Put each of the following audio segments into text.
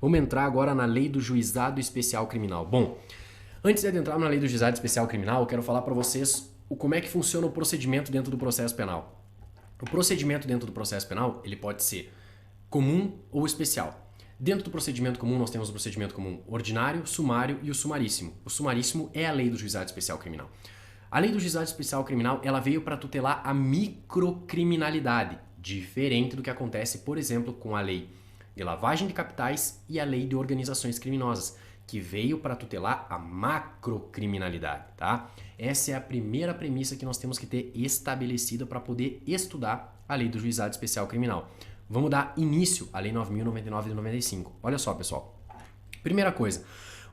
Vamos entrar agora na Lei do Juizado Especial Criminal. Bom, antes de adentrar na Lei do Juizado Especial Criminal, eu quero falar para vocês como é que funciona o procedimento dentro do processo penal. O procedimento dentro do processo penal, ele pode ser comum ou especial. Dentro do procedimento comum, nós temos o procedimento comum ordinário, sumário e o sumaríssimo. O sumaríssimo é a Lei do Juizado Especial Criminal. A Lei do Juizado Especial Criminal, ela veio para tutelar a microcriminalidade, diferente do que acontece, por exemplo, com a Lei de Lavagem de Capitais e a Lei de Organizações Criminosas, que veio para tutelar a macrocriminalidade, tá? Essa é a primeira premissa que nós temos que ter estabelecida para poder estudar a Lei do Juizado Especial Criminal. Vamos dar início à Lei 9.099 de 95. Olha só, pessoal. Primeira coisa,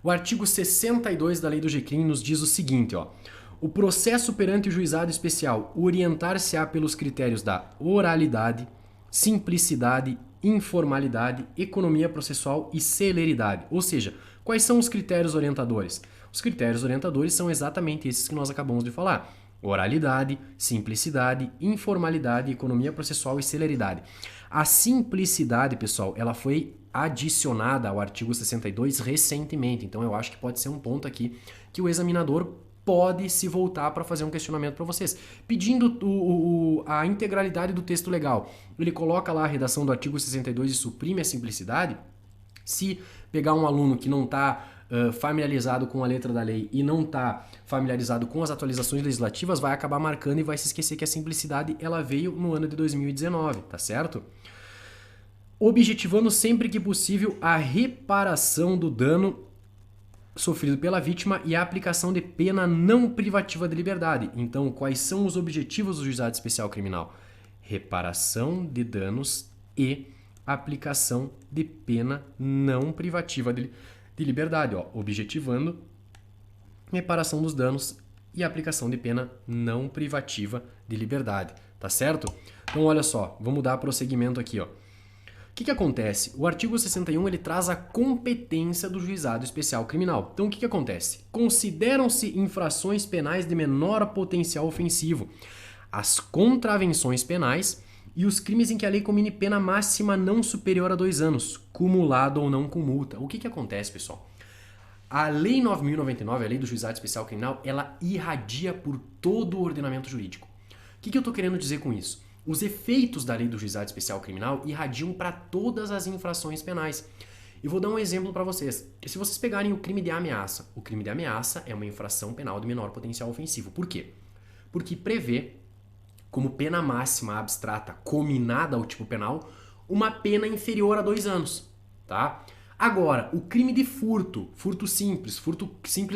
o artigo 62 da Lei do GCRIM nos diz o seguinte, ó. O processo perante o juizado especial orientar-se-á pelos critérios da oralidade, simplicidade, informalidade, economia processual e celeridade. Ou seja, quais são os critérios orientadores? Os critérios orientadores são exatamente esses que nós acabamos de falar. Oralidade, simplicidade, informalidade, economia processual e celeridade. A simplicidade, pessoal, ela foi adicionada ao artigo 62 recentemente, então eu acho que pode ser um ponto aqui que o examinador pode se voltar para fazer um questionamento para vocês, pedindo a integralidade do texto legal. Ele coloca lá a redação do artigo 62 e suprime a simplicidade. Se pegar um aluno que não está familiarizado com a letra da lei e não está familiarizado com as atualizações legislativas, vai acabar marcando e vai se esquecer que a simplicidade ela veio no ano de 2019, tá certo? Objetivando sempre que possível a reparação do dano sofrido pela vítima e a aplicação de pena não privativa de liberdade. Então, quais são os objetivos do Juizado Especial Criminal? Reparação de danos e aplicação de pena não privativa de liberdade, ó, objetivando reparação dos danos e aplicação de pena não privativa de liberdade, tá certo? Então, olha só, vamos dar prosseguimento aqui, ó. O que acontece? O artigo 61 ele traz a competência do Juizado Especial Criminal. Então, o que acontece? Consideram-se infrações penais de menor potencial ofensivo as contravenções penais e os crimes em que a lei comine pena máxima não superior a 2 anos, cumulado ou não com multa. O que acontece, pessoal? A Lei 9.099, a Lei do Juizado Especial Criminal, ela irradia por todo o ordenamento jurídico. O que eu estou querendo dizer com isso? Os efeitos da Lei do Juizado Especial Criminal irradiam para todas as infrações penais. E vou dar um exemplo para vocês. Se vocês pegarem o crime de ameaça, o crime de ameaça é uma infração penal de menor potencial ofensivo. Por quê? Porque prevê como pena máxima abstrata cominada ao tipo penal uma pena inferior a 2 anos, tá? Agora, o crime de furto simples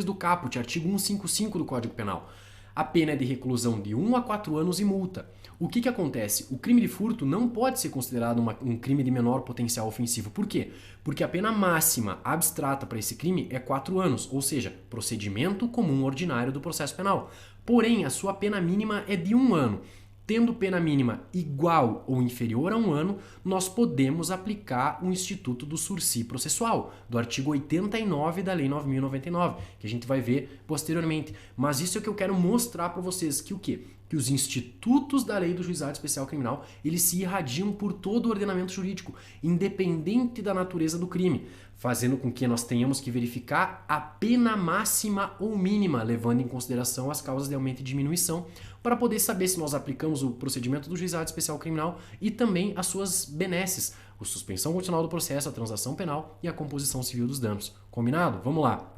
do caput, artigo 155 do Código Penal, a pena é de reclusão de 1 a 4 anos e multa. O que acontece? O crime de furto não pode ser considerado um crime de menor potencial ofensivo. Por quê? Porque a pena máxima abstrata para esse crime é 4 anos, ou seja, procedimento comum ordinário do processo penal. Porém, a sua pena mínima é de 1 ano. Tendo pena mínima igual ou inferior a 1 ano, nós podemos aplicar o instituto do sursi processual, do artigo 89 da Lei 9.099, que a gente vai ver posteriormente. Mas isso é o que eu quero mostrar para vocês, que o quê? Que os institutos da Lei do Juizado Especial Criminal, eles se irradiam por todo o ordenamento jurídico, independente da natureza do crime, fazendo com que nós tenhamos que verificar a pena máxima ou mínima, levando em consideração as causas de aumento e diminuição, para poder saber se nós aplicamos o procedimento do Juizado Especial Criminal e também as suas benesses, a suspensão condicional do processo, a transação penal e a composição civil dos danos. Combinado? Vamos lá.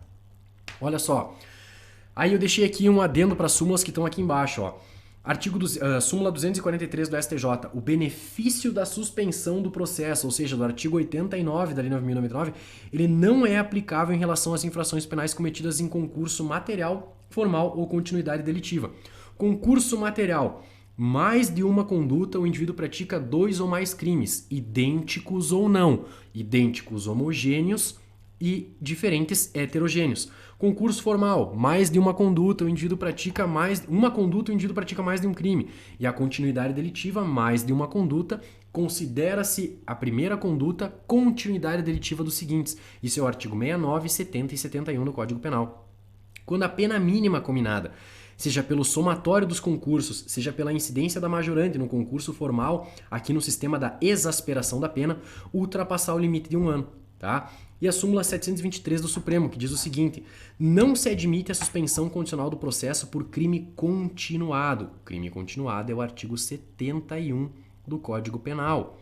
Olha só. Aí eu deixei aqui um adendo para as súmulas que estão aqui embaixo, ó. Súmula 243 do STJ, o benefício da suspensão do processo, ou seja, do artigo 89 da Lei 9.099, ele não é aplicável em relação às infrações penais cometidas em concurso material, formal ou continuidade delitiva. Concurso material. Mais de uma conduta, o indivíduo pratica 2 ou mais crimes, idênticos ou não, idênticos homogêneos e diferentes heterogêneos. Concurso formal, mais de uma conduta, o indivíduo pratica mais de um crime. E a continuidade delitiva, mais de uma conduta, considera-se a primeira conduta continuidade delitiva dos seguintes. Isso é o artigo 69, 70 e 71 do Código Penal. Quando a pena mínima combinada, seja pelo somatório dos concursos, seja pela incidência da majorante no concurso formal, aqui no sistema da exasperação da pena, ultrapassar o limite de 1 ano. tá? E a súmula 723 do Supremo, que diz o seguinte: não se admite a suspensão condicional do processo por crime continuado. Crime continuado é o artigo 71 do Código Penal.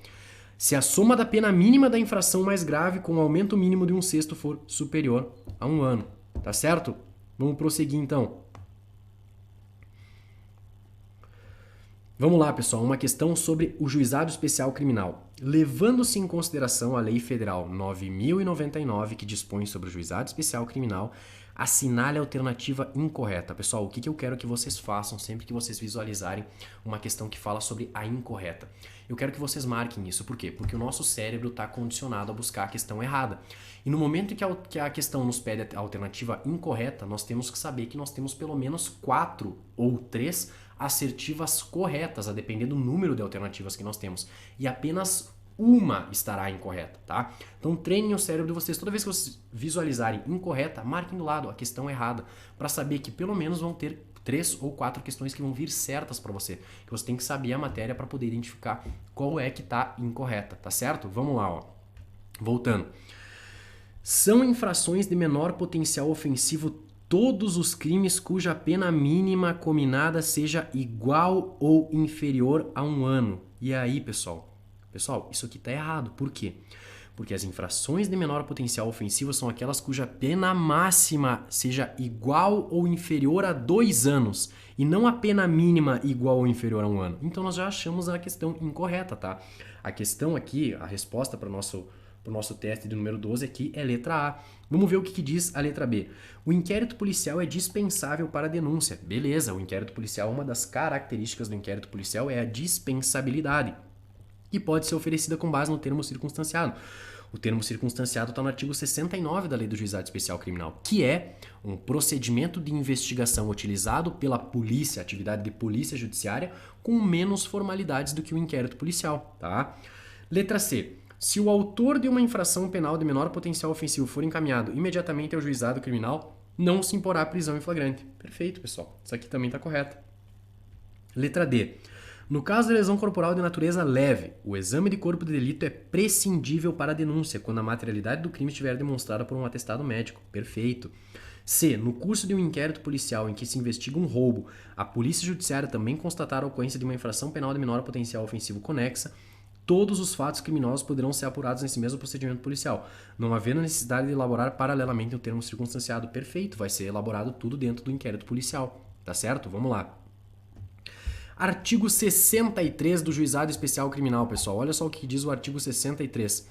Se a soma da pena mínima da infração mais grave com o aumento mínimo de 1/6 for superior a 1 ano. Tá certo? Vamos prosseguir então. Vamos lá, pessoal, uma questão sobre o Juizado Especial Criminal. Levando-se em consideração a Lei Federal 9.099, que dispõe sobre o Juizado Especial Criminal, assinale a alternativa incorreta. Pessoal, o que eu quero que vocês façam sempre que vocês visualizarem uma questão que fala sobre a incorreta? Eu quero que vocês marquem isso. Por quê? Porque o nosso cérebro está condicionado a buscar a questão errada. E no momento que a questão nos pede a alternativa incorreta, nós temos que saber que nós temos pelo menos 4 ou 3 assertivas corretas, a depender do número de alternativas que nós temos. E apenas uma estará incorreta, tá? Então treinem o cérebro de vocês. Toda vez que vocês visualizarem incorreta, marquem do lado a questão errada, para saber que pelo menos vão ter 3 ou 4 questões que vão vir certas para você. Que você tem que saber a matéria para poder identificar qual é que está incorreta, tá certo? Vamos lá, ó. Voltando. São infrações de menor potencial ofensivo todos os crimes cuja pena mínima combinada seja igual ou inferior a 1 ano. E aí, pessoal? Pessoal, isso aqui está errado. Por quê? Porque as infrações de menor potencial ofensivo são aquelas cuja pena máxima seja igual ou inferior a 2 anos. E não a pena mínima igual ou inferior a 1 ano. Então nós já achamos a questão incorreta, tá? A questão aqui, a resposta para o nosso teste de número 12 aqui é letra A. Vamos ver o que diz a letra B. O inquérito policial é dispensável para a denúncia. Beleza, o inquérito policial, uma das características do inquérito policial é a dispensabilidade, que pode ser oferecida com base no termo circunstanciado. O termo circunstanciado está no artigo 69 da Lei do Juizado Especial Criminal, que é um procedimento de investigação utilizado pela polícia, atividade de polícia judiciária, com menos formalidades do que o inquérito policial, tá? Letra C. Se o autor de uma infração penal de menor potencial ofensivo for encaminhado imediatamente ao juizado criminal, não se imporá prisão em flagrante. Perfeito, pessoal. Isso aqui também está correto. Letra D. No caso de lesão corporal de natureza leve, o exame de corpo de delito é prescindível para a denúncia, quando a materialidade do crime estiver demonstrada por um atestado médico. Perfeito. C. No curso de um inquérito policial em que se investiga um roubo, a polícia judiciária também constatar a ocorrência de uma infração penal de menor potencial ofensivo conexa, todos os fatos criminosos poderão ser apurados nesse mesmo procedimento policial, não havendo necessidade de elaborar paralelamente o termo circunstanciado. Perfeito, vai ser elaborado tudo dentro do inquérito policial, tá certo? Vamos lá. Artigo 63 do Juizado Especial Criminal, pessoal. Olha só o que diz o artigo 63.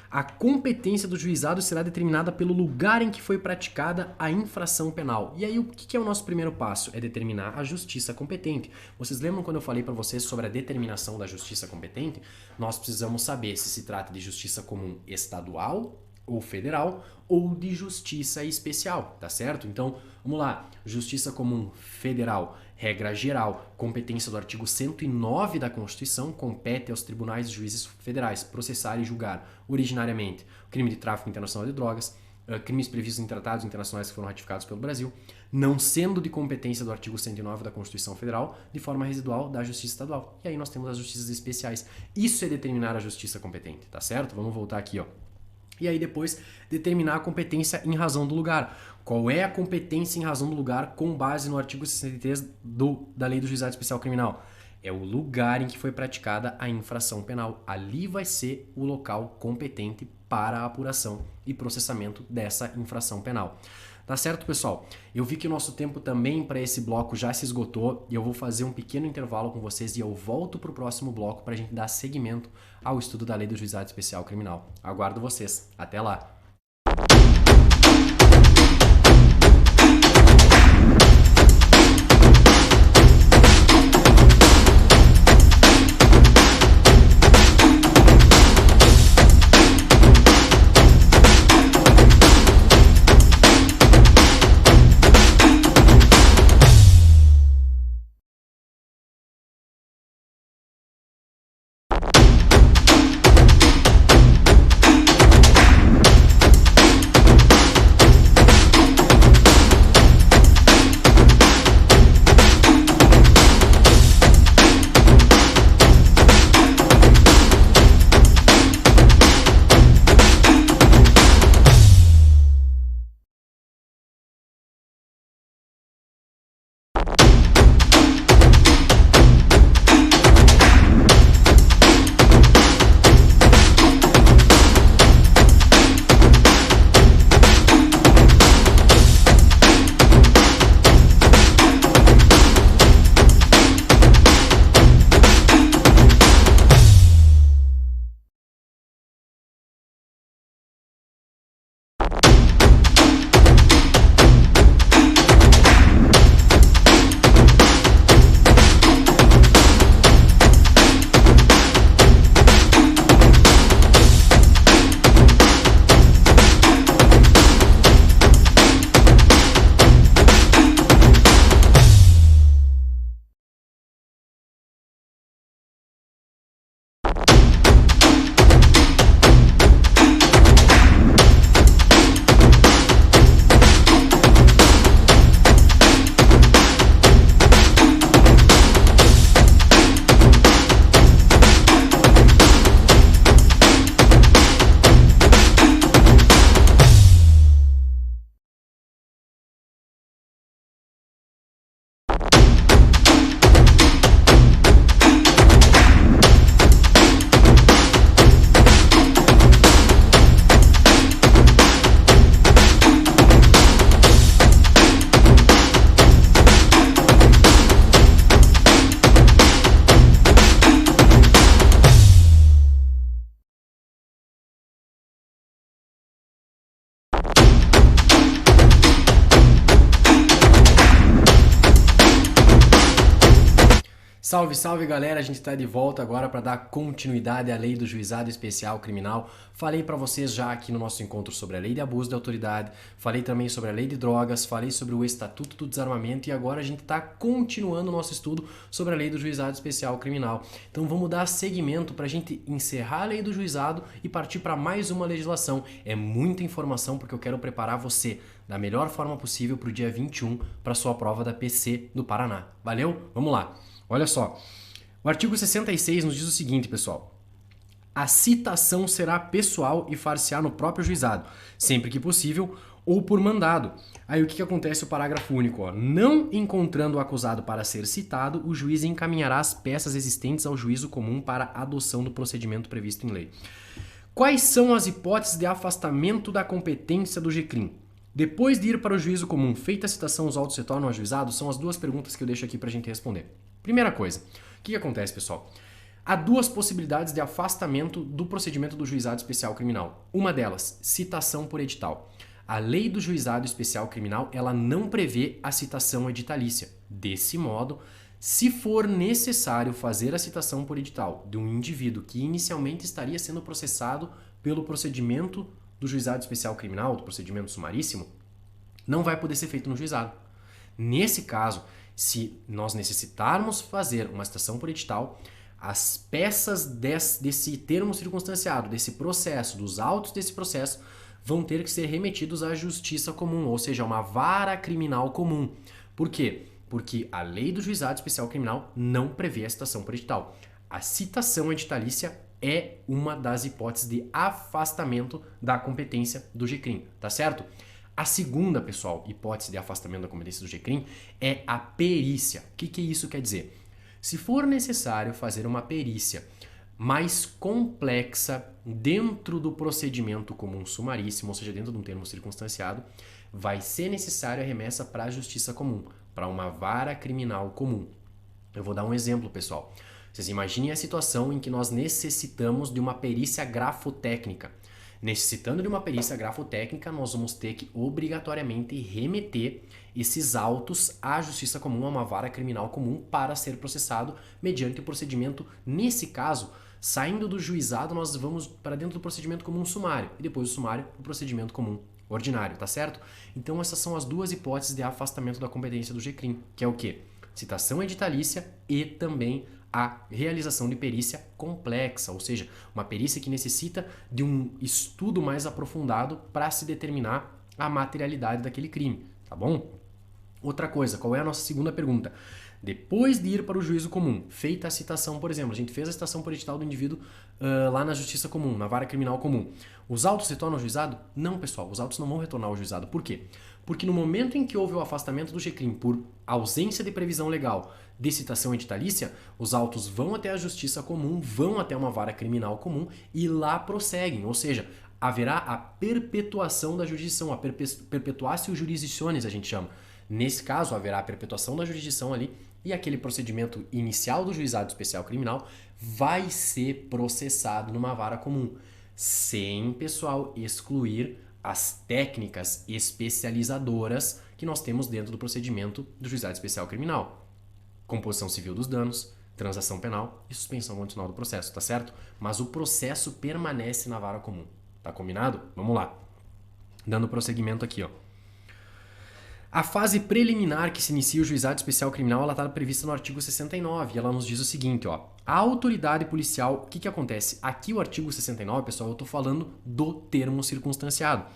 A competência do juizado será determinada pelo lugar em que foi praticada a infração penal. E aí, o que é o nosso primeiro passo? É determinar a justiça competente. Vocês lembram quando eu falei para vocês sobre a determinação da justiça competente? Nós precisamos saber se se trata de justiça comum estadual ou federal ou de justiça especial, tá certo? Então, vamos lá. Justiça comum federal, regra geral, competência do artigo 109 da Constituição, compete aos tribunais e juízes federais processar e julgar originariamente o crime de tráfico internacional de drogas, crimes previstos em tratados internacionais que foram ratificados pelo Brasil, não sendo de competência do artigo 109 da Constituição Federal, de forma residual da Justiça Estadual. E aí nós temos as justiças especiais. Isso é determinar a justiça competente, tá certo? Vamos voltar aqui, ó. E aí depois determinar a competência em razão do lugar. Qual é a competência em razão do lugar com base no artigo 63 da Lei do Juizado Especial Criminal? É o lugar em que foi praticada a infração penal. Ali vai ser o local competente para a apuração e processamento dessa infração penal. Tá certo, pessoal? Eu vi que o nosso tempo também para esse bloco já se esgotou e eu vou fazer um pequeno intervalo com vocês e eu volto para o próximo bloco para a gente dar seguimento ao estudo da Lei do Juizado Especial Criminal. Aguardo vocês. Até lá! Salve, salve galera, a gente está de volta agora para dar continuidade à lei do juizado especial criminal. Falei para vocês já aqui no nosso encontro sobre a lei de abuso de autoridade, falei também sobre a lei de drogas, falei sobre o Estatuto do Desarmamento e agora a gente está continuando o nosso estudo sobre a lei do juizado especial criminal. Então vamos dar seguimento para a gente encerrar a lei do juizado e partir para mais uma legislação. É muita informação porque eu quero preparar você da melhor forma possível para o dia 21 para sua prova da PC do Paraná. Valeu? Vamos lá! Olha só, o artigo 66 nos diz o seguinte, pessoal. A citação será pessoal e far-se-á no próprio juizado, sempre que possível, ou por mandado. Aí o que acontece? O parágrafo único, ó. Não encontrando o acusado para ser citado, o juiz encaminhará as peças existentes ao juízo comum para adoção do procedimento previsto em lei. Quais são as hipóteses de afastamento da competência do GCRIM? Depois de ir para o juízo comum, feita a citação, os autos se tornam ajuizados? São as duas perguntas que eu deixo aqui para a gente responder. Primeira coisa, o que acontece, pessoal? Há duas possibilidades de afastamento do procedimento do juizado especial criminal. Uma delas, citação por edital. A lei do juizado especial criminal, ela não prevê a citação editalícia. Desse modo, se for necessário fazer a citação por edital de um indivíduo que inicialmente estaria sendo processado pelo procedimento do juizado especial criminal, do procedimento sumaríssimo, não vai poder ser feito no juizado. Nesse caso, se nós necessitarmos fazer uma citação por edital, as peças desse termo circunstanciado, desse processo, dos autos desse processo, vão ter que ser remetidos à justiça comum, ou seja, a uma vara criminal comum. Por quê? Porque a lei do juizado especial criminal não prevê a citação por edital. A citação editalícia é uma das hipóteses de afastamento da competência do GCRIM, tá certo? A segunda, pessoal, hipótese de afastamento da competência do GCRIM é a perícia. O que isso quer dizer? Se for necessário fazer uma perícia mais complexa dentro do procedimento comum sumaríssimo, ou seja, dentro de um termo circunstanciado, vai ser necessário a remessa para a justiça comum, para uma vara criminal comum. Eu vou dar um exemplo, pessoal. Vocês imaginem a situação em que nós necessitamos de uma perícia grafotécnica. Necessitando de uma perícia grafotécnica, nós vamos ter que obrigatoriamente remeter esses autos à justiça comum, a uma vara criminal comum, para ser processado mediante o procedimento. Nesse caso, saindo do juizado, nós vamos para dentro do procedimento comum sumário e depois do sumário o procedimento comum ordinário, tá certo? Então essas são as duas hipóteses de afastamento da competência do GCRIM, que é o quê? Citação editalícia e também a realização de perícia complexa, ou seja, uma perícia que necessita de um estudo mais aprofundado para se determinar a materialidade daquele crime, tá bom? Outra coisa, qual é a nossa segunda pergunta? Depois de ir para o juízo comum, feita a citação, por exemplo, a gente fez a citação por edital do indivíduo lá na justiça comum, na vara criminal comum. Os autos retornam ao juizado? Não, pessoal, os autos não vão retornar ao juizado. Por quê? Porque no momento em que houve o afastamento do GCRIM por ausência de previsão legal de citação editalícia, os autos vão até a justiça comum, vão até uma vara criminal comum e lá prosseguem, ou seja, haverá a perpetuação da jurisdição, a perpetuatio jurisdictionis a gente chama. Nesse caso, haverá a perpetuação da jurisdição ali e aquele procedimento inicial do juizado especial criminal vai ser processado numa vara comum, sem, pessoal, excluir as técnicas especializadoras que nós temos dentro do procedimento do juizado especial criminal. Composição civil dos danos, transação penal e suspensão condicional do processo, tá certo? Mas o processo permanece na vara comum, tá combinado? Vamos lá. Dando prosseguimento aqui, ó. A fase preliminar que se inicia o juizado especial criminal, ela está prevista no artigo 69 e ela nos diz o seguinte, ó. A autoridade policial, o que acontece? Aqui o artigo 69, pessoal, eu estou falando do termo circunstanciado. O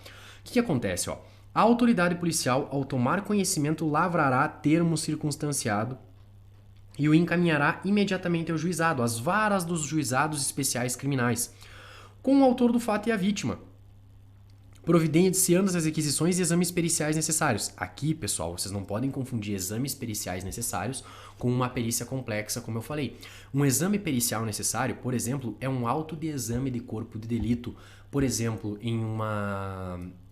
que acontece, ó? A autoridade policial, ao tomar conhecimento, lavrará termo circunstanciado e o encaminhará imediatamente ao juizado, às varas dos juizados especiais criminais, com o autor do fato e a vítima, providenciando as requisições e exames periciais necessários. Aqui, pessoal, vocês não podem confundir exames periciais necessários com uma perícia complexa, como eu falei. Um exame pericial necessário, por exemplo, é um auto de exame de corpo de delito. Por exemplo, em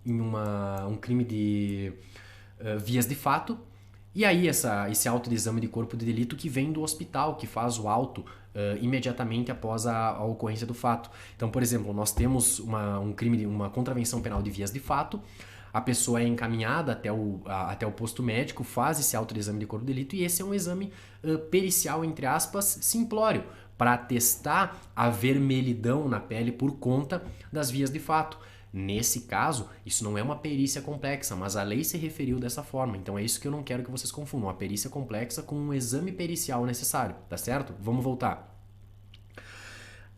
um crime de vias de fato, e aí esse auto de exame de corpo de delito que vem do hospital, que faz o auto imediatamente após a ocorrência do fato. Então, por exemplo, nós temos uma contravenção penal de vias de fato, a pessoa é encaminhada até o posto médico, faz esse autoexame de corpo de delito e esse é um exame pericial, entre aspas, simplório, para testar a vermelhidão na pele por conta das vias de fato. Nesse caso, isso não é uma perícia complexa, mas a lei se referiu dessa forma. Então é isso que eu não quero que vocês confundam. Uma perícia complexa com um exame pericial necessário, tá certo? Vamos voltar.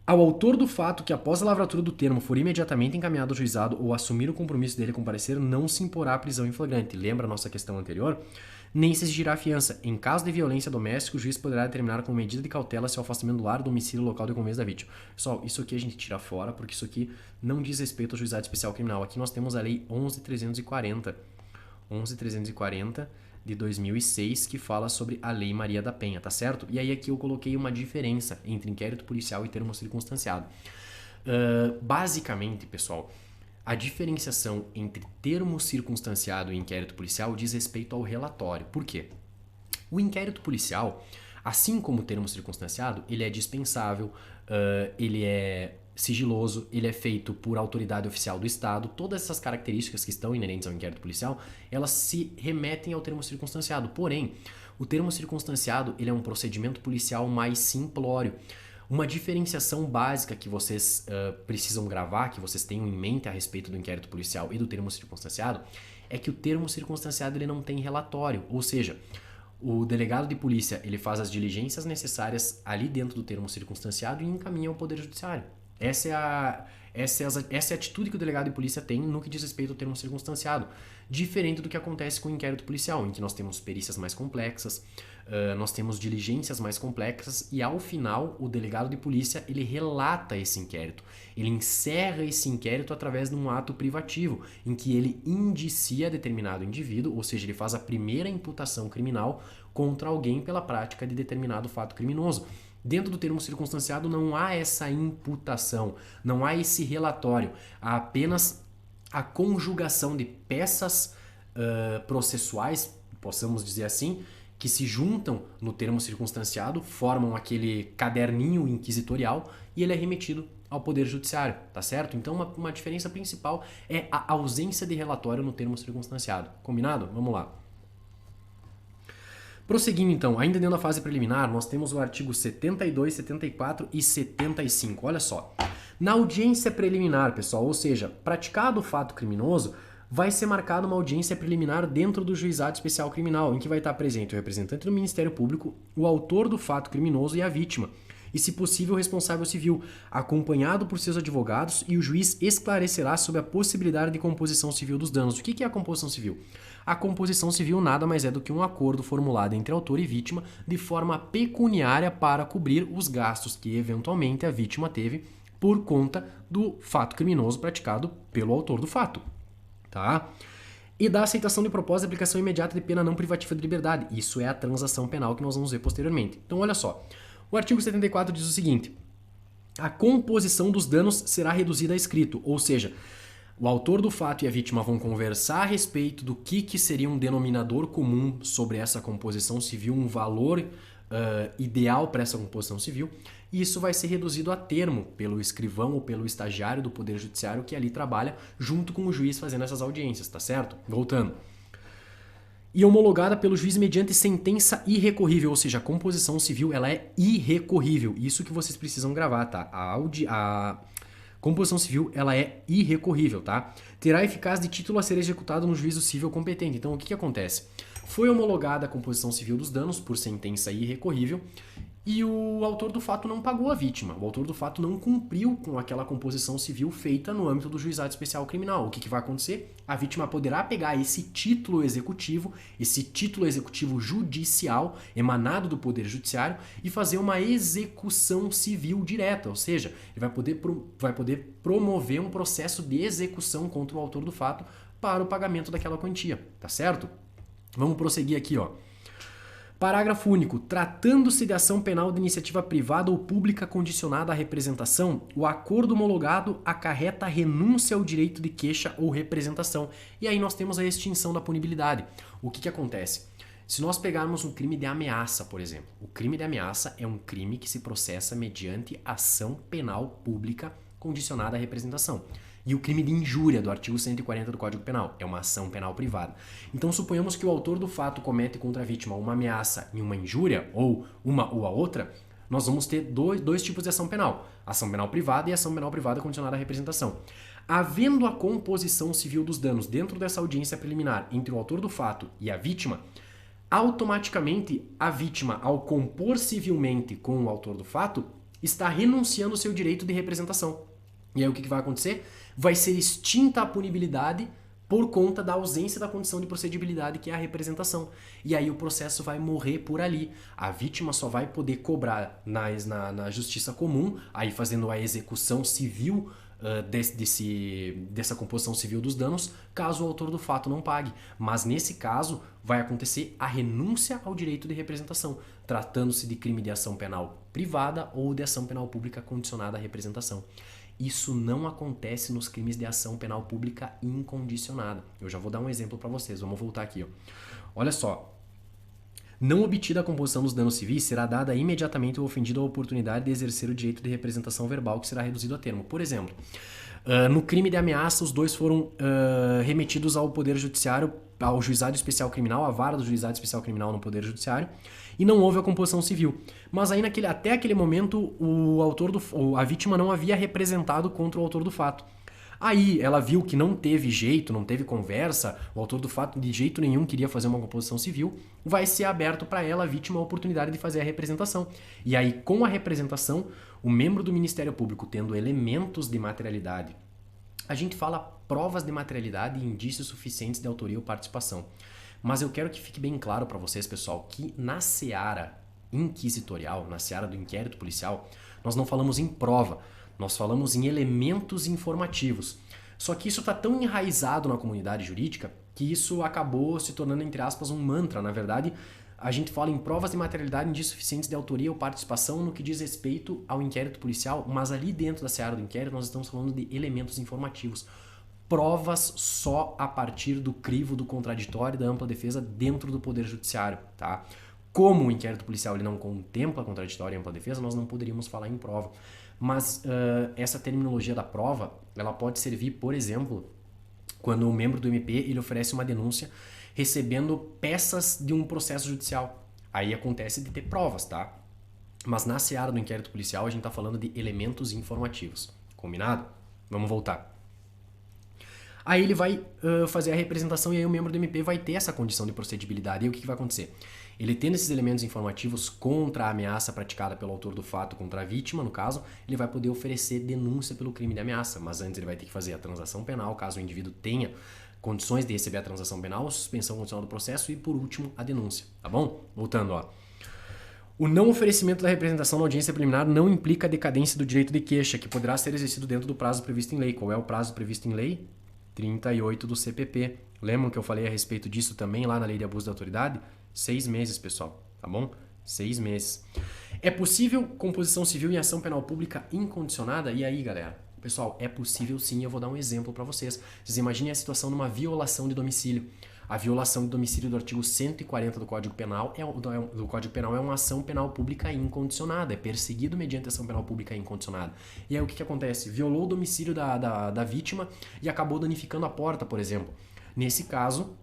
Ao autor do fato que após a lavratura do termo for imediatamente encaminhado ao juizado ou assumir o compromisso dele com parecer, não se imporá prisão em flagrante. Lembra a nossa questão anterior? Nem se exigirá fiança. Em caso de violência doméstica, o juiz poderá determinar como medida de cautela seu afastamento do lar, domicílio, local de convivência da vítima. Pessoal, isso aqui a gente tira fora porque isso aqui não diz respeito ao juizado especial criminal. Aqui nós temos a lei 11.340. 11.340 de 2006, que fala sobre a Lei Maria da Penha, tá certo? E aí aqui eu coloquei uma diferença entre inquérito policial e termo circunstanciado. Basicamente, pessoal, a diferenciação entre termo circunstanciado e inquérito policial diz respeito ao relatório. Por quê? O inquérito policial, assim como o termo circunstanciado, ele é dispensável, ele é sigiloso, ele é feito por autoridade oficial do Estado. Todas essas características que estão inerentes ao inquérito policial, elas se remetem ao termo circunstanciado. Porém, o termo circunstanciado ele é um procedimento policial mais simplório. Uma diferenciação básica que vocês precisam gravar, que vocês tenham em mente a respeito do inquérito policial e do termo circunstanciado, é que o termo circunstanciado ele não tem relatório, ou seja, o delegado de polícia ele faz as diligências necessárias ali dentro do termo circunstanciado e encaminha ao Poder Judiciário. Essa é a atitude que o delegado de polícia tem no que diz respeito ao termo circunstanciado, diferente do que acontece com o inquérito policial, em que nós temos perícias mais complexas, nós temos diligências mais complexas e ao final o delegado de polícia ele relata esse inquérito, ele encerra esse inquérito através de um ato privativo, em que ele indicia determinado indivíduo, ou seja, ele faz a primeira imputação criminal contra alguém pela prática de determinado fato criminoso. Dentro do termo circunstanciado não há essa imputação, não há esse relatório, há apenas a conjugação de peças processuais, possamos dizer assim, que se juntam no termo circunstanciado, formam aquele caderninho inquisitorial e ele é remetido ao Poder Judiciário, tá certo? Então uma diferença principal é a ausência de relatório no termo circunstanciado. Combinado? Vamos lá. Prosseguindo então, ainda dentro da fase preliminar, nós temos o artigo 72, 74 e 75. Olha só, na audiência preliminar, pessoal, ou seja, praticado o fato criminoso, vai ser marcada uma audiência preliminar dentro do juizado especial criminal, em que vai estar presente o representante do Ministério Público, o autor do fato criminoso e a vítima, e se possível o responsável civil, acompanhado por seus advogados, e o juiz esclarecerá sobre a possibilidade de composição civil dos danos. O que é a composição civil? A composição civil nada mais é do que um acordo formulado entre autor e vítima de forma pecuniária para cobrir os gastos que eventualmente a vítima teve por conta do fato criminoso praticado pelo autor do fato. Tá? E da aceitação de propósito de aplicação imediata de pena não privativa de liberdade. Isso é a transação penal que nós vamos ver posteriormente. Então olha só, o artigo 74 diz o seguinte: a composição dos danos será reduzida a escrito, ou seja, o autor do fato e a vítima vão conversar a respeito do que seria um denominador comum sobre essa composição civil, um valor ideal para essa composição civil, e isso vai ser reduzido a termo pelo escrivão ou pelo estagiário do Poder Judiciário que ali trabalha junto com o juiz fazendo essas audiências, tá certo? Voltando. E homologada pelo juiz mediante sentença irrecorrível, ou seja, a composição civil ela é irrecorrível. Isso que vocês precisam gravar, tá? A composição civil ela é irrecorrível, tá? Terá eficácia de título a ser executado no juízo civil competente. Então, o que acontece? Foi homologada a composição civil dos danos por sentença irrecorrível e o autor do fato não pagou a vítima. O autor do fato não cumpriu com aquela composição civil feita no âmbito do juizado especial criminal. O que vai acontecer? A vítima poderá pegar esse título executivo judicial emanado do Poder Judiciário e fazer uma execução civil direta, ou seja, ele vai poder promover um processo de execução contra o autor do fato para o pagamento daquela quantia, tá certo? Vamos prosseguir aqui, ó. Parágrafo único. Tratando-se de ação penal de iniciativa privada ou pública condicionada à representação, o acordo homologado acarreta a renúncia ao direito de queixa ou representação. E aí nós temos a extinção da punibilidade. O que acontece? Se nós pegarmos um crime de ameaça, por exemplo, o crime de ameaça é um crime que se processa mediante ação penal pública condicionada à representação. E o crime de injúria do artigo 140 do Código Penal é uma ação penal privada. Então suponhamos que o autor do fato comete contra a vítima uma ameaça e uma injúria, ou uma ou a outra, nós vamos ter dois tipos de ação penal. Ação penal privada e ação penal privada condicionada à representação. Havendo a composição civil dos danos dentro dessa audiência preliminar entre o autor do fato e a vítima, automaticamente a vítima, ao compor civilmente com o autor do fato, está renunciando ao seu direito de representação. E aí o que vai acontecer? Vai ser extinta a punibilidade por conta da ausência da condição de procedibilidade, que é a representação. E aí o processo vai morrer por ali. A vítima só vai poder cobrar na justiça comum, aí fazendo a execução civil dessa composição civil dos danos, caso o autor do fato não pague. Mas nesse caso vai acontecer a renúncia ao direito de representação, tratando-se de crime de ação penal privada ou de ação penal pública condicionada à representação. Isso não acontece nos crimes de ação penal pública incondicionada. Eu já vou dar um exemplo para vocês. Vamos voltar aqui. Ó. Olha só. Não obtida a composição dos danos civis, será dada imediatamente ao ofendido a oportunidade de exercer o direito de representação verbal, que será reduzido a termo. Por exemplo, no crime de ameaça, os dois foram remetidos ao Poder Judiciário, ao Juizado Especial Criminal, à vara do Juizado Especial Criminal no Poder Judiciário, e não houve a composição civil. Mas aí até aquele momento a vítima não havia representado contra o autor do fato. Aí ela viu que não teve jeito, não teve conversa, o autor do fato de jeito nenhum queria fazer uma composição civil, vai ser aberto para ela, a vítima, a oportunidade de fazer a representação. E aí, com a representação, o membro do Ministério Público tendo elementos de materialidade, a gente fala provas de materialidade e indícios suficientes de autoria ou participação. Mas eu quero que fique bem claro para vocês, pessoal, que na seara inquisitorial, na seara do inquérito policial, nós não falamos em prova, nós falamos em elementos informativos. Só que isso está tão enraizado na comunidade jurídica que isso acabou se tornando, entre aspas, um mantra. Na verdade, a gente fala em provas de materialidade insuficientes de autoria ou participação no que diz respeito ao inquérito policial, mas ali dentro da seara do inquérito nós estamos falando de elementos informativos. Provas só a partir do crivo do contraditório e da ampla defesa dentro do Poder Judiciário, tá? Como o inquérito policial ele não contempla contraditório e ampla defesa, nós não poderíamos falar em prova. Mas essa terminologia da prova, ela pode servir, por exemplo, quando o membro do MP ele oferece uma denúncia recebendo peças de um processo judicial. Aí acontece de ter provas, tá? Mas na seara do inquérito policial a gente está falando de elementos informativos. Combinado? Vamos voltar. Aí ele vai fazer a representação e aí o membro do MP vai ter essa condição de procedibilidade. E o que vai acontecer? Ele tendo esses elementos informativos contra a ameaça praticada pelo autor do fato contra a vítima, no caso, ele vai poder oferecer denúncia pelo crime de ameaça. Mas antes ele vai ter que fazer a transação penal, caso o indivíduo tenha condições de receber a transação penal, a suspensão condicional do processo e, por último, a denúncia. Tá bom? Voltando, ó. O não oferecimento da representação na audiência preliminar não implica a decadência do direito de queixa, que poderá ser exercido dentro do prazo previsto em lei. Qual é o prazo previsto em lei? 38 do CPP. Lembram que eu falei a respeito disso também lá na Lei de Abuso da Autoridade? 6 meses, pessoal, tá bom? 6 meses. É possível composição civil em ação penal pública incondicionada? E aí, galera? Pessoal, é possível sim, eu vou dar um exemplo para vocês. Vocês imaginem a situação numa violação de domicílio. A violação de domicílio do artigo 140 do Código Penal é uma ação penal pública incondicionada, é perseguido mediante ação penal pública incondicionada. E aí o que acontece? Violou o domicílio da vítima e acabou danificando a porta, por exemplo. Nesse caso,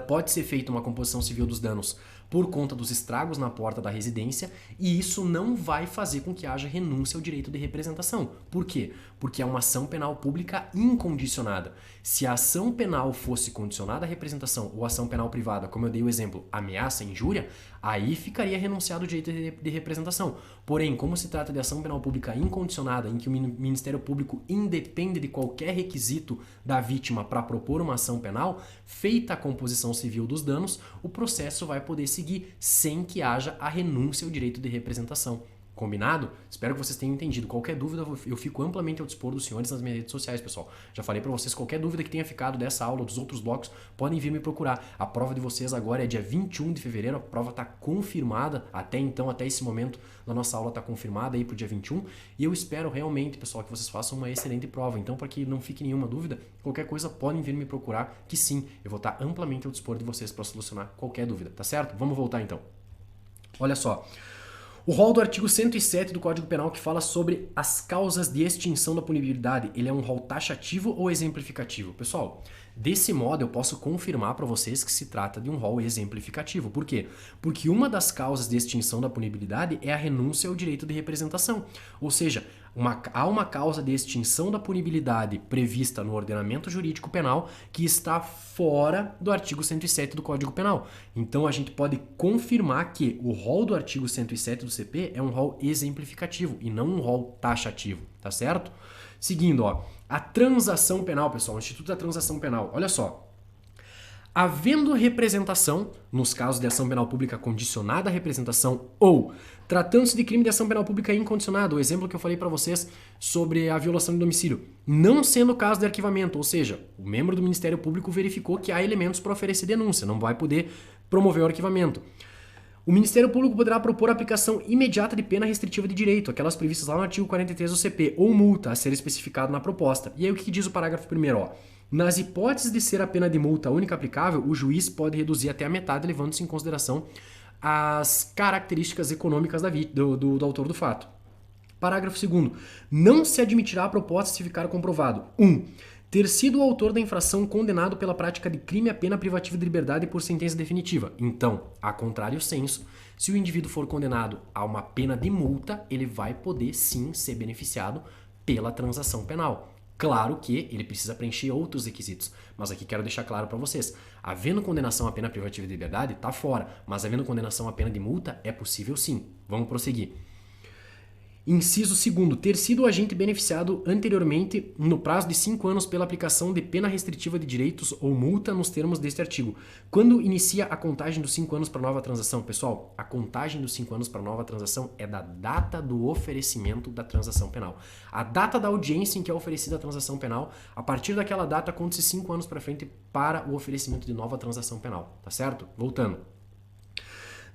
pode ser feita uma composição civil dos danos por conta dos estragos na porta da residência e isso não vai fazer com que haja renúncia ao direito de representação. Por quê? Porque é uma ação penal pública incondicionada. Se a ação penal fosse condicionada à representação ou ação penal privada, como eu dei o exemplo, ameaça, injúria, aí ficaria renunciado o direito de representação. Porém, como se trata de ação penal pública incondicionada, em que o Ministério Público independe de qualquer requisito da vítima para propor uma ação penal, feita a composição civil dos danos, o processo vai poder seguir sem que haja a renúncia ao direito de representação. Combinado? Espero que vocês tenham entendido. Qualquer dúvida, eu fico amplamente ao dispor dos senhores nas minhas redes sociais, pessoal. Já falei para vocês, qualquer dúvida que tenha ficado dessa aula ou dos outros blocos, podem vir me procurar. A prova de vocês agora é dia 21 de fevereiro, a prova está confirmada. Até então, até esse momento, a nossa aula está confirmada aí para o dia 21. E eu espero realmente, pessoal, que vocês façam uma excelente prova. Então, para que não fique nenhuma dúvida, qualquer coisa podem vir me procurar, que sim, eu vou estar amplamente ao dispor de vocês para solucionar qualquer dúvida, tá certo? Vamos voltar então. Olha só. O rol do artigo 107 do Código Penal que fala sobre as causas de extinção da punibilidade, ele é um rol taxativo ou exemplificativo? Pessoal, desse modo eu posso confirmar para vocês que se trata de um rol exemplificativo. Por quê? Porque uma das causas de extinção da punibilidade é a renúncia ao direito de representação. Ou seja, há uma causa de extinção da punibilidade prevista no ordenamento jurídico penal que está fora do artigo 107 do Código Penal. Então a gente pode confirmar que o rol do artigo 107 do CP é um rol exemplificativo e não um rol taxativo, tá certo? Seguindo, ó, a transação penal, pessoal, o Instituto da Transação Penal, olha só. Havendo representação, nos casos de ação penal pública condicionada à representação ou tratando-se de crime de ação penal pública incondicionada, o exemplo que eu falei para vocês sobre a violação de domicílio, não sendo o caso de arquivamento, ou seja, o membro do Ministério Público verificou que há elementos para oferecer denúncia, não vai poder promover o arquivamento. O Ministério Público poderá propor a aplicação imediata de pena restritiva de direito, aquelas previstas lá no artigo 43 do CP, ou multa a ser especificado na proposta. E aí o que diz o parágrafo 1º, ó? Nas hipóteses de ser a pena de multa única aplicável, o juiz pode reduzir até a metade, levando-se em consideração as características econômicas do autor do fato. Parágrafo 2º. Não se admitirá a proposta se ficar comprovado: 1. Ter sido o autor da infração condenado pela prática de crime a pena privativa de liberdade por sentença definitiva. Então, a contrário senso, se o indivíduo for condenado a uma pena de multa, ele vai poder sim ser beneficiado pela transação penal. Claro que ele precisa preencher outros requisitos, mas aqui quero deixar claro para vocês, havendo condenação à pena privativa de liberdade, tá fora, mas havendo condenação à pena de multa, é possível sim. Vamos prosseguir. Inciso 2º, ter sido o agente beneficiado anteriormente no prazo de 5 anos pela aplicação de pena restritiva de direitos ou multa nos termos deste artigo. Quando inicia a contagem dos 5 anos para nova transação? Pessoal, a contagem dos 5 anos para nova transação é da data do oferecimento da transação penal. A data da audiência em que é oferecida a transação penal, a partir daquela data conta-se 5 anos para frente para o oferecimento de nova transação penal, tá certo? Voltando.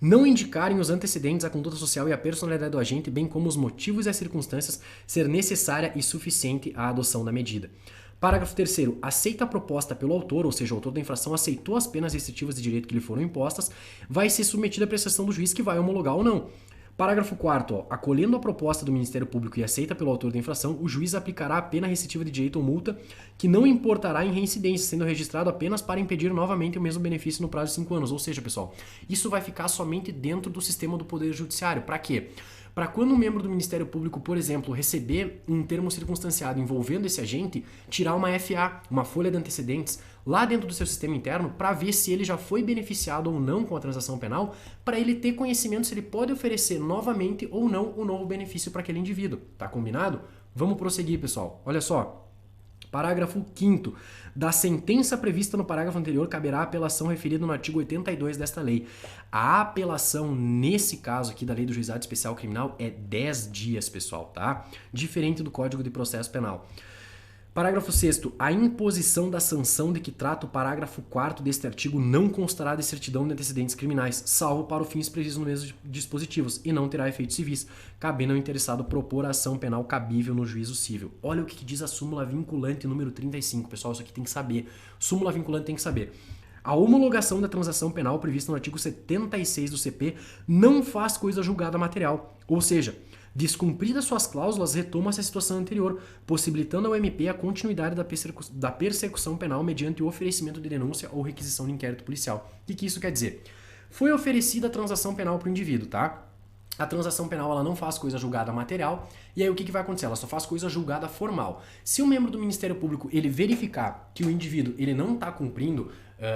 Não indicarem os antecedentes, a conduta social e a personalidade do agente, bem como os motivos e as circunstâncias, ser necessária e suficiente a adoção da medida. Parágrafo 3º. Aceita a proposta pelo autor, ou seja, o autor da infração aceitou as penas restritivas de direito que lhe foram impostas, vai ser submetido à apreciação do juiz que vai homologar ou não. Parágrafo 4º. Acolhendo a proposta do Ministério Público e aceita pelo autor da infração, o juiz aplicará a pena restritiva de direito ou multa que não importará em reincidência, sendo registrado apenas para impedir novamente o mesmo benefício no prazo de 5 anos. Ou seja, pessoal, isso vai ficar somente dentro do sistema do Poder Judiciário. Para quê? Para quando um membro do Ministério Público, por exemplo, receber um termo circunstanciado envolvendo esse agente, tirar uma FA, uma folha de antecedentes, lá dentro do seu sistema interno, para ver se ele já foi beneficiado ou não com a transação penal, para ele ter conhecimento se ele pode oferecer novamente ou não o novo benefício para aquele indivíduo. Tá combinado? Vamos prosseguir, pessoal. Olha só. Parágrafo 5º. Da sentença prevista no parágrafo anterior, caberá a apelação referida no artigo 82 desta lei. A apelação, nesse caso aqui da Lei do Juizado Especial Criminal, é 10 dias, pessoal, tá? Diferente do Código de Processo Penal. Parágrafo 6º. A imposição da sanção de que trata o parágrafo 4º deste artigo não constará de certidão de antecedentes criminais, salvo para os fins previstos nos mesmos dispositivos, e não terá efeitos civis, cabendo ao interessado propor a ação penal cabível no juízo civil. Olha o que diz a súmula vinculante número 35, pessoal, isso aqui tem que saber. Súmula vinculante tem que saber. A homologação da transação penal prevista no artigo 76 do CP não faz coisa julgada material, ou seja, descumpridas suas cláusulas, retoma-se a situação anterior, possibilitando ao MP a continuidade da persecução penal mediante o oferecimento de denúncia ou requisição de inquérito policial. O que isso quer dizer? Foi oferecida a transação penal para o indivíduo, tá? A transação penal ela não faz coisa julgada material, e aí o que vai acontecer? Ela só faz coisa julgada formal. Se o membro do Ministério Público ele verificar que o indivíduo ele não está cumprindo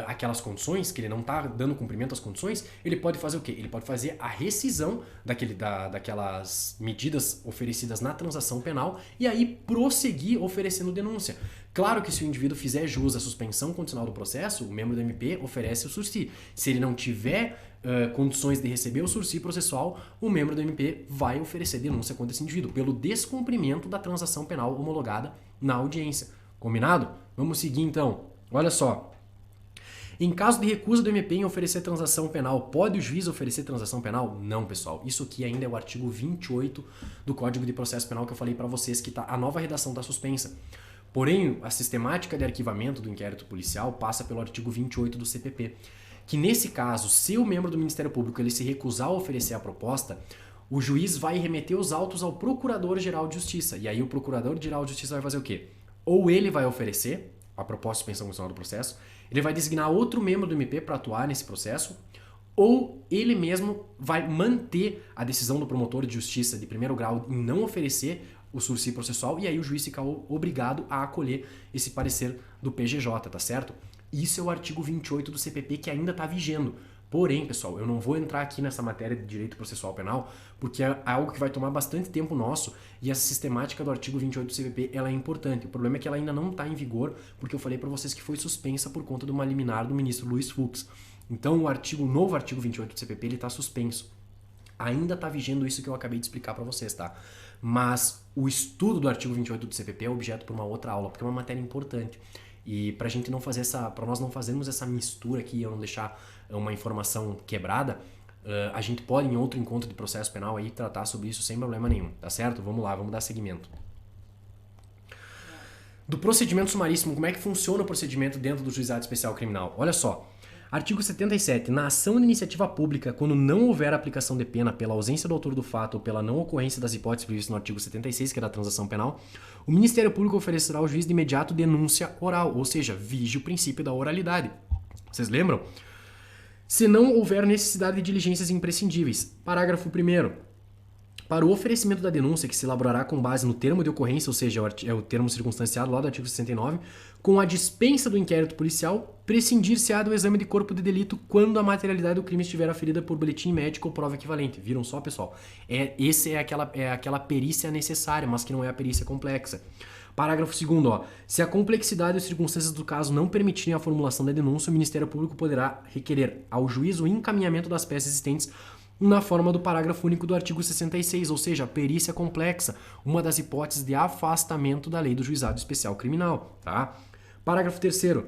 aquelas condições, que ele não está dando cumprimento às condições, ele pode fazer o quê? Ele pode fazer a rescisão daquelas medidas oferecidas na transação penal e aí prosseguir oferecendo denúncia. Claro que se o indivíduo fizer jus à suspensão condicional do processo, o membro do MP oferece o sursi. Se ele não tiver condições de receber o sursi processual, o membro do MP vai oferecer denúncia contra esse indivíduo pelo descumprimento da transação penal homologada na audiência. Combinado? Vamos seguir então. Olha só. Em caso de recusa do MP em oferecer transação penal, pode o juiz oferecer transação penal? Não, pessoal. Isso aqui ainda é o artigo 28 do Código de Processo Penal que eu falei para vocês, que a nova redação está suspensa. Porém, a sistemática de arquivamento do inquérito policial passa pelo artigo 28 do CPP, que nesse caso, se o membro do Ministério Público ele se recusar a oferecer a proposta, o juiz vai remeter os autos ao Procurador-Geral de Justiça. E aí o Procurador-Geral de Justiça vai fazer o quê? Ou ele vai oferecer a proposta de suspensão condicional do processo, ele vai designar outro membro do MP para atuar nesse processo, ou ele mesmo vai manter a decisão do promotor de justiça de primeiro grau em não oferecer o sursi processual, e aí o juiz fica obrigado a acolher esse parecer do PGJ, tá certo? Isso é o artigo 28 do CPP que ainda está vigendo. Porém, pessoal, eu não vou entrar aqui nessa matéria de direito processual penal, porque é algo que vai tomar bastante tempo nosso, e essa sistemática do artigo 28 do CPP, ela é importante. O problema é que ela ainda não está em vigor, porque eu falei para vocês que foi suspensa por conta de uma liminar do ministro Luiz Fux. Então, o novo artigo 28 do CPP, ele está suspenso. Ainda está vigendo isso que eu acabei de explicar para vocês, tá? Mas o estudo do artigo 28 do CPP é objeto para uma outra aula, porque é uma matéria importante. E para nós não fazermos essa mistura aqui, eu não deixar uma informação quebrada, a gente pode em outro encontro de processo penal aí tratar sobre isso sem problema nenhum, tá certo? Vamos lá, vamos dar seguimento. Do procedimento sumaríssimo, como é que funciona o procedimento dentro do Juizado Especial Criminal? Olha só. Artigo 77. Na ação de iniciativa pública, quando não houver aplicação de pena pela ausência do autor do fato ou pela não ocorrência das hipóteses previstas no artigo 76, que é da transação penal, o Ministério Público oferecerá ao juiz de imediato denúncia oral, ou seja, vige o princípio da oralidade. Vocês lembram? Se não houver necessidade de diligências imprescindíveis. Parágrafo 1º. Para o oferecimento da denúncia, que se elaborará com base no termo de ocorrência, ou seja, é o termo circunstanciado lá do artigo 69, com a dispensa do inquérito policial, prescindir-se-á do exame de corpo de delito quando a materialidade do crime estiver aferida por boletim médico ou prova equivalente. Viram só, pessoal? Essa é aquela perícia necessária, mas que não é a perícia complexa. Parágrafo 2º. Se a complexidade e as circunstâncias do caso não permitirem a formulação da denúncia, o Ministério Público poderá requerer ao juiz o encaminhamento das peças existentes na forma do parágrafo único do artigo 66, ou seja, a perícia complexa, uma das hipóteses de afastamento da lei do Juizado Especial Criminal. Tá? Parágrafo 3º.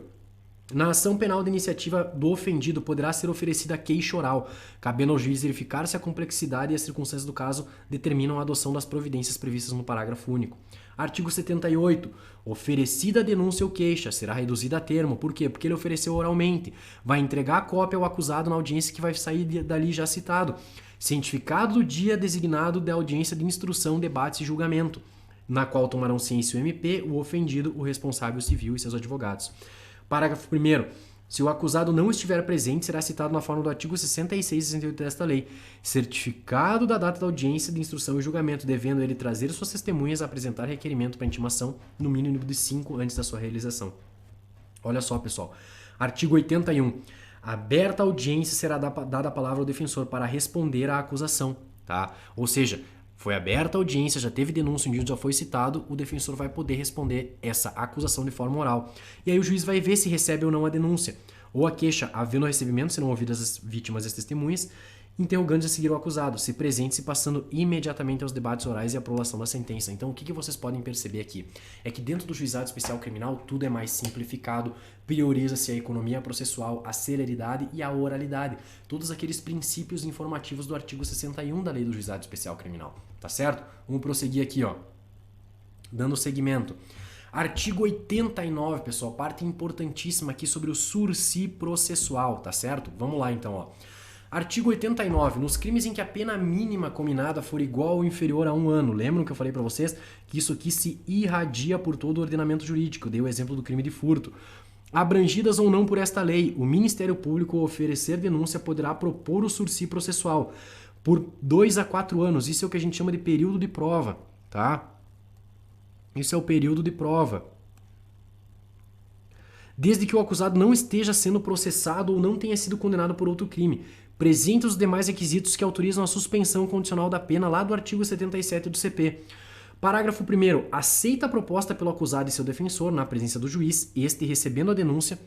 Na ação penal de iniciativa do ofendido poderá ser oferecida queixa oral, cabendo ao juiz verificar se a complexidade e as circunstâncias do caso determinam a adoção das providências previstas no parágrafo único. Artigo 78. Oferecida a denúncia ou queixa será reduzida a termo. Por quê? Porque ele ofereceu oralmente. Vai entregar a cópia ao acusado na audiência que vai sair dali já citado. Cientificado do dia designado da audiência de instrução, debate e julgamento, na qual tomarão ciência o MP, o ofendido, o responsável civil e seus advogados. Parágrafo 1º. Se o acusado não estiver presente, será citado na forma do artigo 66 e 68 desta lei, certificado da data da audiência de instrução e julgamento, devendo ele trazer suas testemunhas a apresentar requerimento para intimação no mínimo de 5 antes da sua realização. Olha só, pessoal. Artigo 81. Aberta a audiência será dada a palavra ao defensor para responder à acusação, tá? Ou seja, foi aberta a audiência, já teve denúncia, o indivíduo já foi citado, o defensor vai poder responder essa acusação de forma oral. E aí o juiz vai ver se recebe ou não a denúncia, ou a queixa, havendo recebimento, serão ouvidas as vítimas e as testemunhas, interrogando a seguir o acusado, se presente, se passando imediatamente aos debates orais e a aprovação da sentença. Então, o que vocês podem perceber aqui? É que dentro do Juizado Especial Criminal, tudo é mais simplificado, prioriza-se a economia processual, a celeridade e a oralidade. Todos aqueles princípios informativos do artigo 61 da Lei do Juizado Especial Criminal. Tá certo? Vamos prosseguir aqui, ó. Dando seguimento. Artigo 89, pessoal, parte importantíssima aqui sobre o sursi processual, tá certo? Vamos lá, então, ó. Artigo 89. Nos crimes em que a pena mínima combinada for igual ou inferior a 1 ano. Lembram que eu falei para vocês que isso aqui se irradia por todo o ordenamento jurídico. Eu dei o exemplo do crime de furto. Abrangidas ou não por esta lei, o Ministério Público, ao oferecer denúncia, poderá propor o sursi processual por 2 a 4 anos. Isso é o que a gente chama de período de prova, tá? Isso é o período de prova. Desde que o acusado não esteja sendo processado ou não tenha sido condenado por outro crime, presentes os demais requisitos que autorizam a suspensão condicional da pena lá do artigo 77 do CP. Parágrafo 1º. Aceita a proposta pelo acusado e seu defensor, na presença do juiz, este, recebendo a denúncia,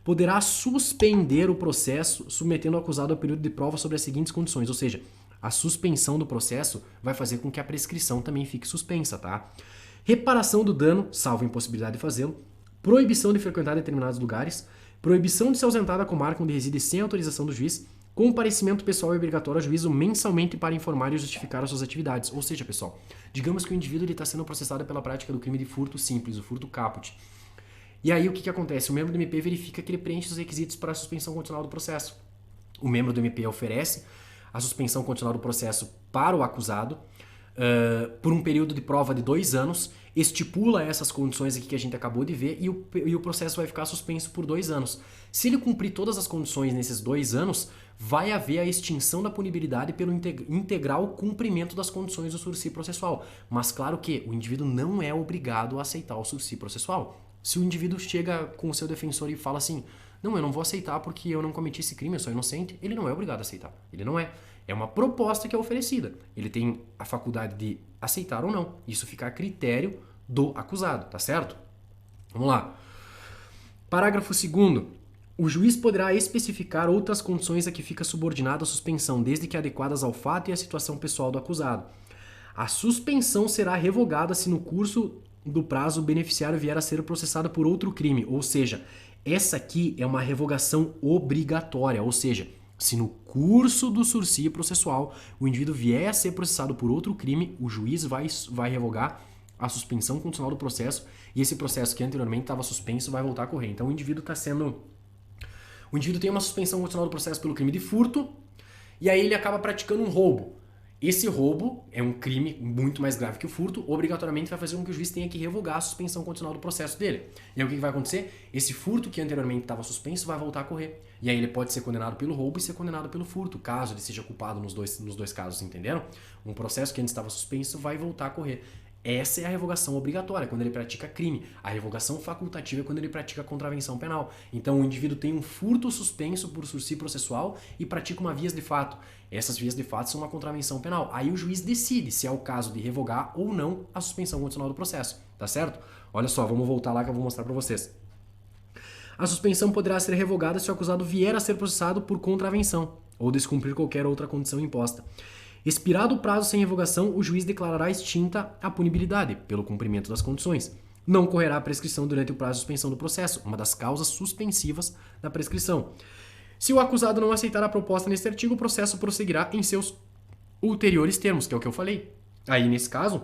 poderá suspender o processo, submetendo o acusado ao período de prova sobre as seguintes condições, ou seja, a suspensão do processo vai fazer com que a prescrição também fique suspensa, tá? Reparação do dano, salvo impossibilidade de fazê-lo, proibição de frequentar determinados lugares, proibição de se ausentar da comarca onde reside sem autorização do juiz, comparecimento pessoal e obrigatório ao juízo mensalmente para informar e justificar as suas atividades. Ou seja, pessoal, digamos que o indivíduo está sendo processado pela prática do crime de furto simples, o furto caput. E aí o que acontece? O membro do MP verifica que ele preenche os requisitos para a suspensão condicional do processo. O membro do MP oferece a suspensão condicional do processo para o acusado por um período de prova de 2 anos, estipula essas condições aqui que a gente acabou de ver e o processo vai ficar suspenso por 2 anos. Se ele cumprir todas as condições nesses 2 anos, vai haver a extinção da punibilidade pelo integral cumprimento das condições do sursi processual. Mas claro que o indivíduo não é obrigado a aceitar o sursi processual. Se o indivíduo chega com o seu defensor e fala assim, não, eu não vou aceitar porque eu não cometi esse crime, eu sou inocente, ele não é obrigado a aceitar. Ele não é. É uma proposta que é oferecida. Ele tem a faculdade de aceitar ou não. Isso fica a critério do acusado, tá certo? Vamos lá. Parágrafo 2º. O juiz poderá especificar outras condições a que fica subordinada a suspensão, desde que adequadas ao fato e à situação pessoal do acusado. A suspensão será revogada se no curso do prazo o beneficiário vier a ser processado por outro crime, ou seja, essa aqui é uma revogação obrigatória, ou seja, se no curso do sursi processual o indivíduo vier a ser processado por outro crime, o juiz vai revogar a suspensão condicional do processo e esse processo que anteriormente estava suspenso vai voltar a correr. Então o indivíduo tem uma suspensão condicional do processo pelo crime de furto e aí ele acaba praticando um roubo. Esse roubo é um crime muito mais grave que o furto, obrigatoriamente vai fazer com que o juiz tenha que revogar a suspensão condicional do processo dele. E aí o que vai acontecer? Esse furto que anteriormente estava suspenso vai voltar a correr. E aí ele pode ser condenado pelo roubo e ser condenado pelo furto, caso ele seja culpado nos dois casos, entenderam? Um processo que antes estava suspenso vai voltar a correr. Essa é a revogação obrigatória, quando ele pratica crime. A revogação facultativa é quando ele pratica contravenção penal. Então o indivíduo tem um furto suspenso por sursi processual e pratica uma vias de fato. Essas vias de fato são uma contravenção penal. Aí o juiz decide se é o caso de revogar ou não a suspensão condicional do processo, tá certo? Olha só, vamos voltar lá que eu vou mostrar para vocês. A suspensão poderá ser revogada se o acusado vier a ser processado por contravenção ou descumprir qualquer outra condição imposta. Expirado o prazo sem revogação, o juiz declarará extinta a punibilidade pelo cumprimento das condições. Não correrá a prescrição durante o prazo de suspensão do processo, uma das causas suspensivas da prescrição. Se o acusado não aceitar a proposta neste artigo, o processo prosseguirá em seus ulteriores termos, que é o que eu falei. Aí, nesse caso,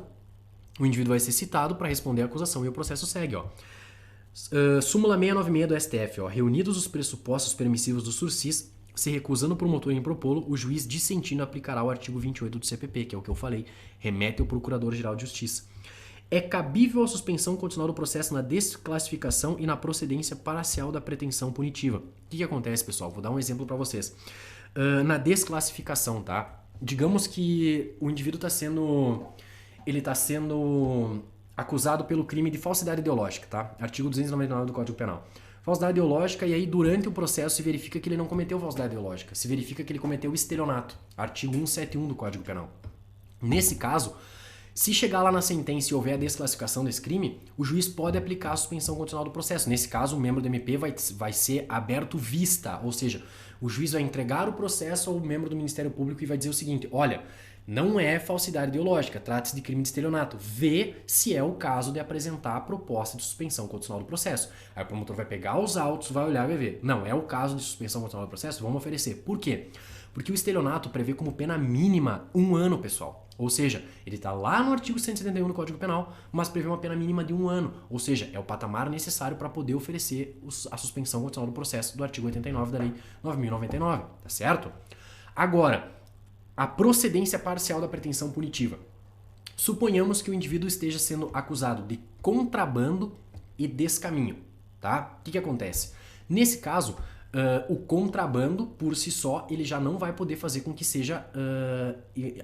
o indivíduo vai ser citado para responder a acusação e o processo segue. Súmula 696 do STF. Reunidos os pressupostos permissivos do sursis, se recusando o promotor em propô-lo, o juiz dissentindo aplicará o artigo 28 do CPP, que é o que eu falei, remete ao Procurador-Geral de Justiça. É cabível a suspensão condicional do processo na desclassificação e na procedência parcial da pretensão punitiva. O que acontece, pessoal? Vou dar um exemplo para vocês. Na desclassificação, tá? Digamos que o indivíduo está sendo acusado pelo crime de falsidade ideológica, tá? Artigo 299 do Código Penal. Falsidade ideológica, e aí durante o processo se verifica que ele não cometeu falsidade ideológica, se verifica que ele cometeu estelionato, artigo 171 do Código Penal. Nesse caso, se chegar lá na sentença e houver a desclassificação desse crime, o juiz pode aplicar a suspensão condicional do processo. Nesse caso, o membro do MP vai ser aberto vista, ou seja, o juiz vai entregar o processo ao membro do Ministério Público e vai dizer o seguinte, olha, não é falsidade ideológica, trata-se de crime de estelionato. Vê se é o caso de apresentar a proposta de suspensão condicional do processo. Aí o promotor vai pegar os autos, vai olhar e vai ver. Não, é o caso de suspensão condicional do processo? Vamos oferecer. Por quê? Porque o estelionato prevê como pena mínima 1 ano, pessoal. Ou seja, ele está lá no artigo 171 do Código Penal, mas prevê uma pena mínima de 1 ano. Ou seja, é o patamar necessário para poder oferecer a suspensão condicional do processo do artigo 89 da Lei 9.099, tá certo? Agora, a procedência parcial da pretensão punitiva. Suponhamos que o indivíduo esteja sendo acusado de contrabando e descaminho, tá? O que acontece? Nesse caso, o contrabando, por si só, ele já não vai poder fazer com que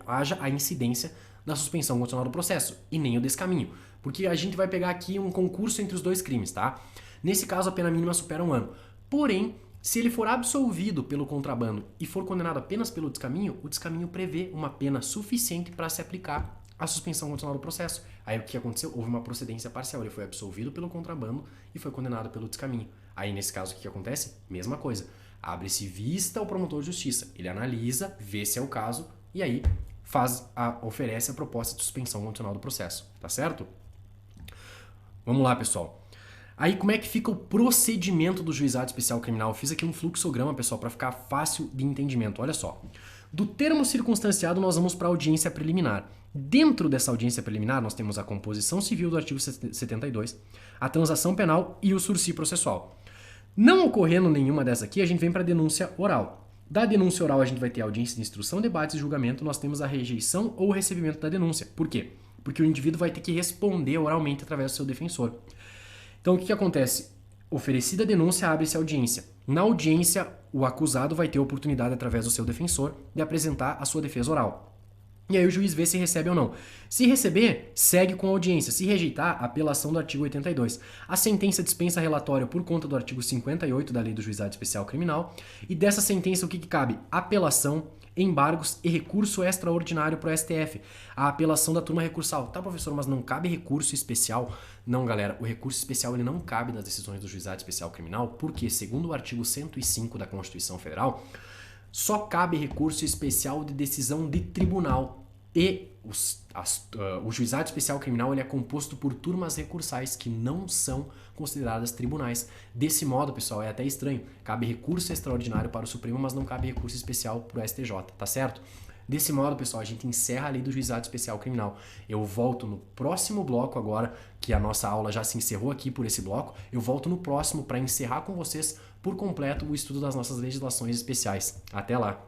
haja a incidência da suspensão condicional do processo, e nem o descaminho. Porque a gente vai pegar aqui um concurso entre os dois crimes, tá? Nesse caso, a pena mínima supera 1 ano. Porém, se ele for absolvido pelo contrabando e for condenado apenas pelo descaminho, o descaminho prevê uma pena suficiente para se aplicar a suspensão condicional do processo. Aí o que aconteceu? Houve uma procedência parcial. Ele foi absolvido pelo contrabando e foi condenado pelo descaminho. Aí nesse caso o que acontece? Mesma coisa. Abre-se vista ao promotor de justiça. Ele analisa, vê se é o caso e aí oferece a proposta de suspensão condicional do processo. Tá certo? Vamos lá, pessoal. Aí como é que fica o procedimento do juizado especial criminal? Eu fiz aqui um fluxograma, pessoal, para ficar fácil de entendimento. Olha só. Do termo circunstanciado, nós vamos para a audiência preliminar. Dentro dessa audiência preliminar, nós temos a composição civil do artigo 72, a transação penal e o sursi processual. Não ocorrendo nenhuma dessas aqui, a gente vem para a denúncia oral. Da denúncia oral a gente vai ter audiência de instrução, debates e julgamento, nós temos a rejeição ou recebimento da denúncia. Por quê? Porque o indivíduo vai ter que responder oralmente através do seu defensor. Então o que acontece? Oferecida a denúncia, abre-se a audiência. Na audiência, o acusado vai ter a oportunidade, através do seu defensor, de apresentar a sua defesa oral. E aí o juiz vê se recebe ou não. Se receber, segue com a audiência. Se rejeitar, apelação do artigo 82. A sentença dispensa relatório por conta do artigo 58 da Lei do Juizado Especial Criminal. E dessa sentença, o que cabe? Apelação, embargos e recurso extraordinário para o STF. A apelação da turma recursal. Tá, professor, mas não cabe recurso especial? Não, galera. O recurso especial ele não cabe nas decisões do Juizado Especial Criminal, porque, segundo o artigo 105 da Constituição Federal, só cabe recurso especial de decisão de tribunal. E o Juizado Especial Criminal ele é composto por turmas recursais que não são consideradas tribunais. Desse modo, pessoal, é até estranho. Cabe recurso extraordinário para o Supremo, mas não cabe recurso especial para o STJ, tá certo? Desse modo, pessoal, a gente encerra a lei do Juizado Especial Criminal. Eu volto no próximo bloco agora, que a nossa aula já se encerrou aqui por esse bloco. Eu volto no próximo para encerrar com vocês por completo o estudo das nossas legislações especiais. Até lá!